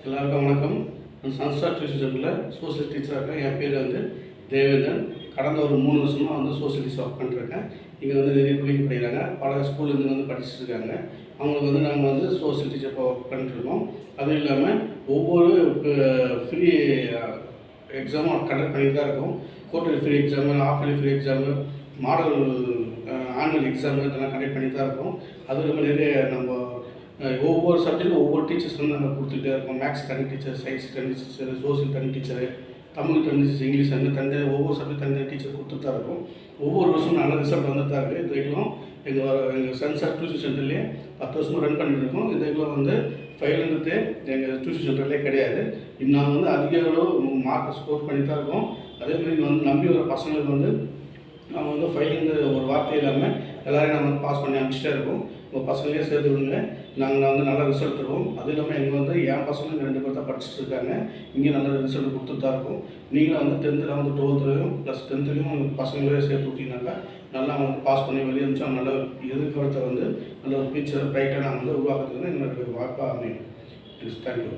எல்லாருக்கும் வணக்கம். நான் சன்ஸ்டார் டியூஷன் சென்டரில் சோசியல் டீச்சராக இருக்கேன். என் பேர் வந்து தேவேந்திரன். கடந்த ஒரு 3 வருஷமாக வந்து சோசியல் டீச்சர் ஒர்க் பண்ணிட்டுருக்கேன். இங்கே வந்து நிறைய பிள்ளைங்க படிக்கிறாங்க. பல ஸ்கூல்லேருந்து வந்து படிச்சுட்டு இருக்காங்க. அவங்களுக்கு வந்து நாங்கள் வந்து சோசியல் டீச்சர் இப்போ ஒர்க் பண்ணிட்டுருக்கோம். அதுவும் இல்லாமல் ஒவ்வொரு ஃப்ரீ எக்ஸாமும் கண்டக்ட் பண்ணிட்டு தான் இருக்கோம். Quarterly free exam, half yearly free exam, model annual exam இதெல்லாம் கண்டக்ட் பண்ணிட்டு தான் இருக்கோம். அதுவும் இல்லாமல் நிறைய நம்ம ஒவ்வொரு சப்ஜெக்டும் ஒவ்வொரு டீச்சர்ஸ் வந்து நாங்கள் கொடுத்துட்டே இருக்கோம். மேக்ஸ் தனி டீச்சர், சயின்ஸ் தனி டீச்சர், சோசியல் தனி டீச்சரு, தமிழ் தனி டீச்சர், இங்கிலீஷ் வந்து தனியாக ஒவ்வொரு சப்ஜெக்ட் தனியாக டீச்சர் கொடுத்துட்டு தான் இருக்கும். ஒவ்வொரு வருஷமும் நல்ல ரிசல்ட் வந்துட்டு தான் இருக்குது. இது வரைக்கும் எங்கள் சன்ஸ்டார் டியூஷன் சென்டர்லேயே 10 வருஷமாக ரன் பண்ணிட்டு இருக்கோம். இது வரைக்கும் வந்து ஃபெயிலுன்றது எங்கள் டியூஷன் சென்டர்லேயே கிடையாது. நாங்கள் வந்து அதிக அளவு மார்க்கை ஸ்கோர் பண்ணி தான் இருக்கோம். அதேமாதிரி வந்து நம்பி வர பசங்களுக்கு வந்து நம்ம வந்து ஃபெயிலுங்கிற ஒரு வார்த்தை இல்லாமல் எல்லோரையும் நம்ம வந்து பாஸ் பண்ணி அனுப்பிச்சிட்டே இருக்கோம். உங்கள் பசங்களையும் சேர்த்து விடுங்க, நாங்கள் வந்து நல்ல ரிசல்ட் தருவோம். அதுவும் இல்லாமல் எங்கள் வந்து என் பசங்க 2 பேர் தான் படிச்சுட்டு இருக்காங்க. இங்கே நல்ல ரிசல்ட் கொடுத்துட்டு தான் இருக்கும். நீங்களும் வந்து 10th வந்து 12th ப்ளஸ் 10th பசங்களையும் சேர்த்து விட்டீங்கன்னாக்கா நல்லா வந்து பாஸ் பண்ணி வெளியே இருந்துச்சா நல்ல எதிர்காலத்தை வந்து நல்ல ஒரு ஃபியூச்சர் ப்ரைட்டாக நாங்கள் வந்து உருவாக்குறதுக்கு எங்களுக்கு வாய்ப்பாக அமையும். தேங்க்யூ.